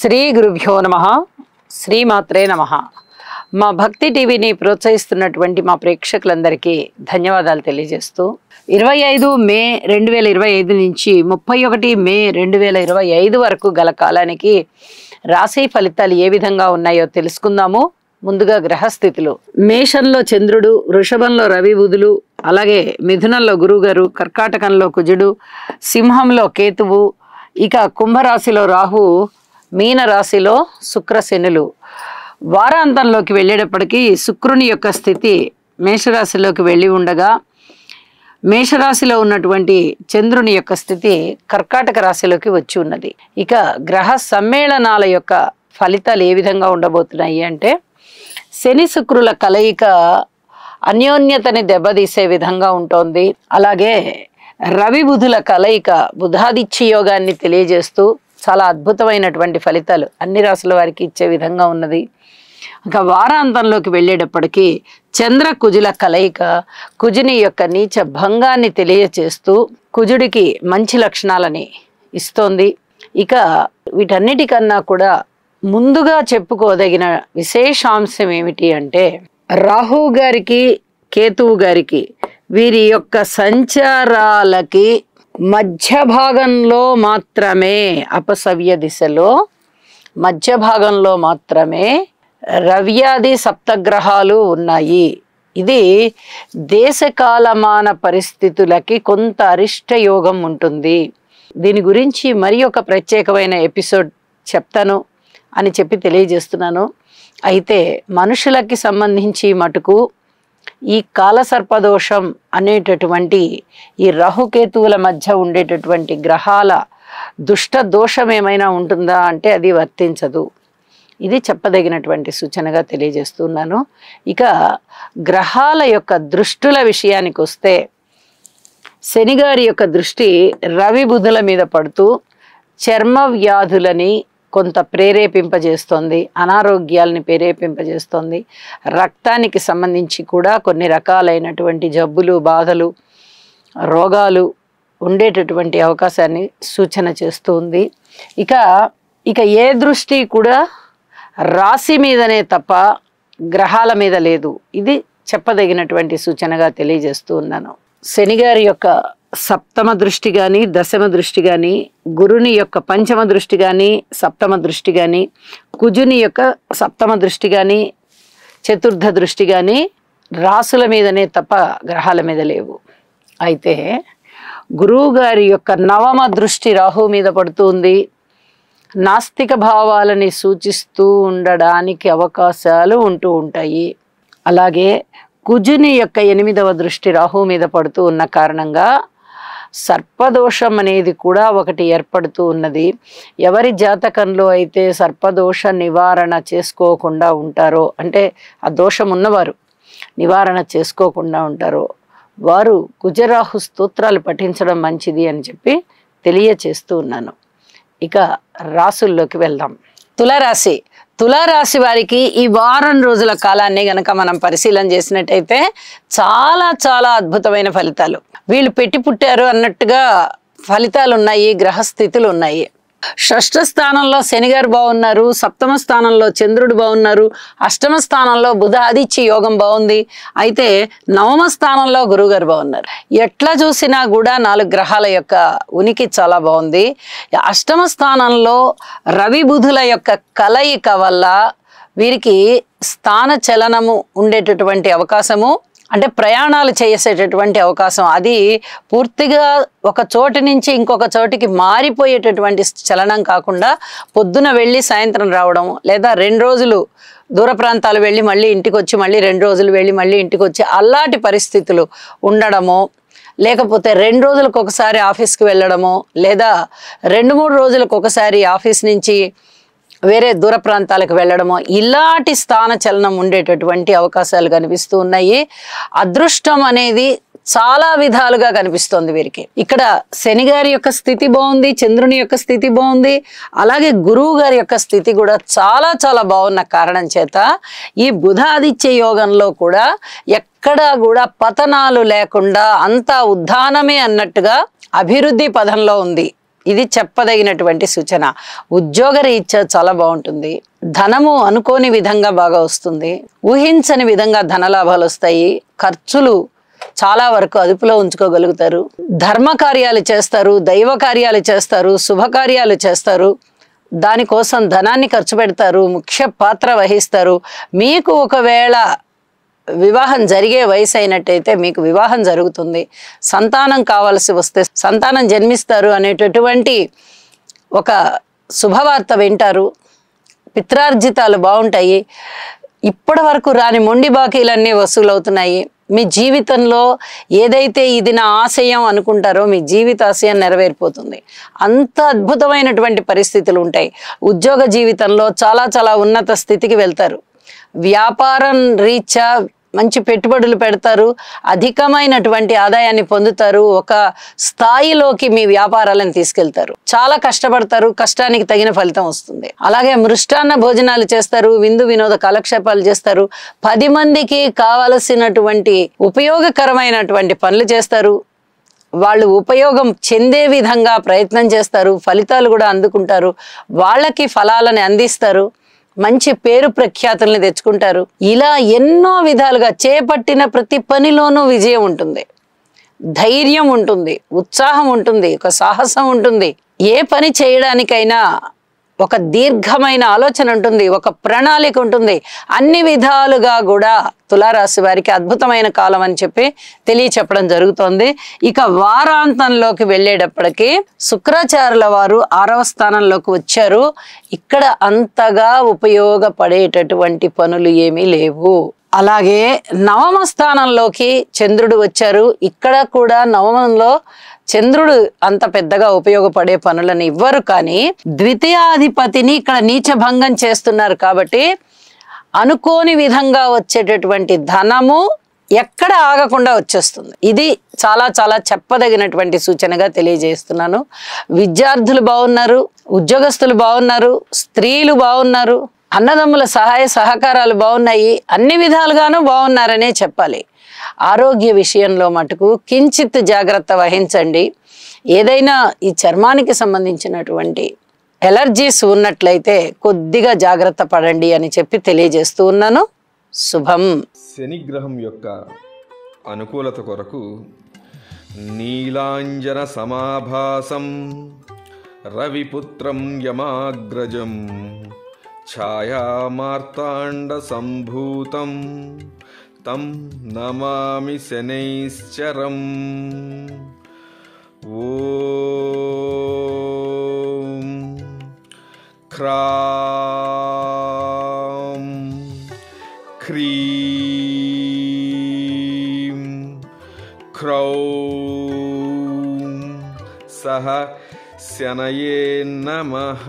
శ్రీ గురుభ్యో నమః. శ్రీమాత్రే నమః. మా భక్తి టీవీని ప్రోత్సహిస్తున్నటువంటి మా ప్రేక్షకులందరికీ ధన్యవాదాలు తెలియజేస్తూ 25 మే 2025 నుంచి 31 మే 2025 వరకు గల కాలానికి రాశి ఫలితాలు ఏ విధంగా ఉన్నాయో తెలుసుకుందాము. ముందుగా గ్రహస్థితులు: మేషంలో చంద్రుడు, వృషభంలో రవి బుధులు, అలాగే మిథునంలో గురువుగారు, కర్కాటకంలో కుజుడు, సింహంలో కేతువు, ఇక కుంభరాశిలో రాహు, మీన రాశిలో శుక్ర శనులు. వారాంతంలోకి వెళ్ళేటప్పటికీ శుక్రుని యొక్క స్థితి మేషరాశిలోకి వెళ్ళి ఉండగా, మేషరాశిలో ఉన్నటువంటి చంద్రుని యొక్క స్థితి కర్కాటక రాశిలోకి వచ్చి ఉన్నది. ఇక గ్రహ సమ్మేళనాల యొక్క ఫలితాలు ఏ విధంగా ఉండబోతున్నాయి అంటే, శని శుక్రుల కలయిక అన్యోన్యతని దెబ్బతీసే విధంగా ఉంటుంది. అలాగే రవి బుధుల కలయిక బుధాదిత్య యోగాన్ని తెలియజేస్తూ చాలా అద్భుతమైనటువంటి ఫలితాలు అన్ని రాశుల వారికి ఇచ్చే విధంగా ఉన్నది. ఇంకా వారాంతంలోకి వెళ్ళేటప్పటికీ చంద్ర కుజుల కలయిక కుజుని యొక్క నీచ భంగాన్ని తెలియచేస్తూ కుజుడికి మంచి లక్షణాలని ఇస్తోంది. ఇక వీటన్నిటికన్నా కూడా ముందుగా చెప్పుకోదగిన విశేషాంశం ఏమిటి అంటే, రాహు గారికి కేతువు గారికి వీరి యొక్క సంచారాలకి మధ్య భాగంలో మాత్రమే, అపసవ్య దిశలో మధ్య భాగంలో మాత్రమే రవ్యాది సప్తగ్రహాలు ఉన్నాయి. ఇది దేశకాలమాన పరిస్థితులకి కొంత అరిష్ట యోగం ఉంటుంది. దీని గురించి మరి ఒక ప్రత్యేకమైన ఎపిసోడ్ చెప్తాను అని చెప్పి తెలియజేస్తున్నాను. అయితే మనుషులకి సంబంధించి మటుకు ఈ కాలసర్పదోషం అనేటటువంటి ఈ రాహుకేతువుల మధ్య ఉండేటటువంటి గ్రహాల దుష్ట దోషం ఏమైనా ఉంటుందా అంటే అది వర్తించదు. ఇది చెప్పదగినటువంటి సూచనగా తెలియజేస్తున్నాను. ఇక గ్రహాల యొక్క దృష్టుల విషయానికి వస్తే, శనిగారి యొక్క దృష్టి రవి బుధుల మీద పడుతూ చర్మ వ్యాధులని కొంత ప్రేరేపింపజేస్తోంది, అనారోగ్యాలని ప్రేరేపింపజేస్తోంది. రక్తానికి సంబంధించి కూడా కొన్ని రకాలైనటువంటి జబ్బులు, బాధలు, రోగాలు ఉండేటటువంటి అవకాశాన్ని సూచన చేస్తుంది. ఇక ఏ దృష్టి కూడా రాశి మీదనే తప్ప గ్రహాల మీద లేదు. ఇది చెప్పదగినటువంటి సూచనగా తెలియజేస్తూ ఉన్నాను. శనిగారి యొక్క సప్తమ దృష్టి కానీ, దశమ దృష్టి కానీ, గురుని యొక్క పంచమ దృష్టి కానీ, సప్తమ దృష్టి కానీ, కుజుని యొక్క సప్తమ దృష్టి కానీ, చతుర్థ దృష్టి కానీ రాసుల మీదనే తప్ప గ్రహాల మీద లేవు. అయితే గురువు గారి యొక్క నవమ దృష్టి రాహు మీద పడుతుంది. నాస్తిక భావాలని సూచిస్తూ ఉండడానికి అవకాశాలు ఉంటూ ఉంటాయి. అలాగే కుజుని యొక్క 8వ దృష్టి రాహు మీద పడుతూ ఉన్న కారణంగా సర్పదోషం అనేది కూడా ఒకటి ఏర్పడుతూ ఉన్నది. ఎవరి జాతకంలో అయితే సర్పదోష నివారణ చేసుకోకుండా ఉంటారో, అంటే ఆ దోషం ఉన్నవారు నివారణ చేసుకోకుండా ఉంటారో, వారు కుజరాహు స్తోత్రాలు పఠించడం మంచిది అని చెప్పి తెలియచేస్తూ ఉన్నాను. ఇక రాసుల్లోకి వెళ్దాం. తులారాశి వారికి ఈ వారం రోజుల కాలాన్ని గనక మనం పరిశీలన చేసినట్టయితే చాలా చాలా అద్భుతమైన ఫలితాలు, వీళ్ళు పెట్టి పుట్టారు అన్నట్టుగా ఫలితాలు ఉన్నాయి, గ్రహస్థితులు ఉన్నాయి. షష్ఠ స్థానంలో శనిగారు బాగున్నారు, సప్తమ స్థానంలో చంద్రుడు బాగున్నారు, అష్టమ స్థానంలో బుధ ఆదిత్య యోగం బాగుంది. అయితే నవమ స్థానంలో గురువుగారు బాగున్నారు. ఎట్లా చూసినా కూడా 4 గ్రహాల యొక్క ఉనికి చాలా బాగుంది. అష్టమ స్థానంలో రవి బుధుల యొక్క కలయిక వల్ల వీరికి స్థాన చలనము ఉండేటటువంటి అవకాశము, అంటే ప్రయాణాలు చేసేటటువంటి అవకాశం, అది పూర్తిగా ఒక చోటు నుంచి ఇంకొక చోటికి మారిపోయేటటువంటి చలనం కాకుండా పొద్దున వెళ్ళి సాయంత్రం రావడం, లేదా 2 రోజులు దూర ప్రాంతాలు వెళ్ళి మళ్ళీ ఇంటికి వచ్చి మళ్ళీ 2 రోజులు వెళ్ళి మళ్ళీ ఇంటికి వచ్చి అలాంటి పరిస్థితులు ఉండడము, లేకపోతే 2 రోజులకు ఒకసారి ఆఫీస్కి వెళ్ళడము, లేదా 2-3 రోజులకు ఒకసారి ఆఫీస్ నుంచి వేరే దూర ప్రాంతాలకు వెళ్ళడము, ఇలాంటి స్థాన చలనం ఉండేటటువంటి అవకాశాలు కనిపిస్తూ ఉన్నాయి. అదృష్టం అనేది చాలా విధాలుగా కనిపిస్తోంది వీరికి. ఇక్కడ శని గారి యొక్క స్థితి బాగుంది, చంద్రుని యొక్క స్థితి బాగుంది, అలాగే గురువు గారి యొక్క స్థితి కూడా చాలా చాలా బాగున్న కారణం చేత ఈ బుధాదిత్య యోగంలో కూడా ఎక్కడా కూడా పతనాలు లేకుండా అంతా ఉద్ధానమే అన్నట్టుగా అభివృద్ధి పదంలో ఉంది. ఇది చెప్పదగినటువంటి సూచన. ఉద్యోగ రీత్యా చాలా బాగుంటుంది. ధనము అనుకోని విధంగా బాగా వస్తుంది. ఊహించని విధంగా ధనలాభాలు వస్తాయి. ఖర్చులు చాలా వరకు అదుపులో ఉంచుకోగలుగుతారు. ధర్మ కార్యాలు చేస్తారు, దైవ కార్యాలు చేస్తారు, శుభకార్యాలు చేస్తారు. దానికోసం ధనాన్ని ఖర్చు పెడతారు, ముఖ్య పాత్ర వహిస్తారు. మీకు ఒకవేళ వివాహం జరిగే వయసు అయినట్టయితే మీకు వివాహం జరుగుతుంది. సంతానం కావాల్సి వస్తే సంతానం జన్మిస్తారు అనేటటువంటి ఒక శుభవార్త వింటారు. పిత్రార్జితాలు బాగుంటాయి. ఇప్పటి వరకు రాని మొండి బాకీలన్నీ వసూలవుతున్నాయి. మీ జీవితంలో ఏదైతే ఇది నా ఆశయం అనుకుంటారో మీ జీవిత ఆశయం నెరవేరిపోతుంది. అంత అద్భుతమైనటువంటి పరిస్థితులు ఉంటాయి. ఉద్యోగ జీవితంలో చాలా చాలా ఉన్నత స్థితికి వెళ్తారు. వ్యాపారం రీత్యా మంచి పెట్టుబడులు పెడతారు. అధికమైనటువంటి ఆదాయాన్ని పొందుతారు. ఒక స్థాయిలోకి మీ వ్యాపారాలను తీసుకెళ్తారు. చాలా కష్టపడతారు. కష్టానికి తగిన ఫలితం వస్తుంది. అలాగే మృష్టాన్న భోజనాలు చేస్తారు. విందు వినోద కాలక్షేపాలు చేస్తారు. 10 మందికి కావలసినటువంటి ఉపయోగకరమైనటువంటి పనులు చేస్తారు. వాళ్ళు ఉపయోగం చెందే విధంగా ప్రయత్నం చేస్తారు. ఫలితాలు కూడా అందుకుంటారు. వాళ్ళకి ఫలాలని అందిస్తారు. మంచి పేరు ప్రఖ్యాతుల్ని తెచ్చుకుంటారు. ఇలా ఎన్నో విధాలుగా చేపట్టిన ప్రతి పనిలోనూ విజయం ఉంటుంది, ధైర్యం ఉంటుంది, ఉత్సాహం ఉంటుంది, ఒక సాహసం ఉంటుంది. ఏ పని చేయడానికైనా ఒక దీర్ఘమైన ఆలోచన ఉంటుంది, ఒక ప్రణాళిక ఉంటుంది. అన్ని విధాలుగా కూడా తులారాశి వారికి అద్భుతమైన కాలం అని చెప్పి తెలియచెప్పడం జరుగుతోంది. ఇక వారాంతంలోకి వెళ్ళేటప్పటికీ శుక్రాచార్యుల వారు 6వ స్థానంలోకి వచ్చారు. ఇక్కడ అంతగా ఉపయోగపడేటటువంటి పనులు ఏమీ లేవు. అలాగే 9వ స్థానంలోకి చంద్రుడు వచ్చారు. ఇక్కడ కూడా 9మంలో చంద్రుడు అంత పెద్దగా ఉపయోగపడే పనులను ఇవ్వరు. కానీ ద్వితీయాధిపతిని ఇక్కడ నీచభంగం చేస్తున్నారు కాబట్టి అనుకోని విధంగా వచ్చేటటువంటి ధనము ఎక్కడ ఆగకుండా వచ్చేస్తుంది. ఇది చాలా చాలా చెప్పదగినటువంటి సూచనగా తెలియజేస్తున్నాను. విద్యార్థులు బాగున్నారు, ఉద్యోగస్తులు బాగున్నారు, స్త్రీలు బాగున్నారు, అన్నదమ్ముల సహాయ సహకారాలు బాగున్నాయి. అన్ని విధాలుగానూ బాగున్నారనే చెప్పాలి. ఆరోగ్య విషయంలో మటుకు కించిత్ జాగ్రత్త వహించండి. ఏదైనా ఈ చర్మానికి సంబంధించినటువంటి ఎలర్జీస్ ఉన్నట్లయితే కొద్దిగా జాగ్రత్త పడండి అని చెప్పి తెలియజేస్తూ ఉన్నాను. శుభం. శని గ్రహం యొక్క అనుకూలత కొరకు నీలాంజన సమాభాసం రవిపుత్రం యమాగ్రజం ఛాయామార్తాండ సంభూతం తం నమామి శనైశ్చరం. ఓం క్రాం క్రీం క్రౌం సహ శనయే నమః.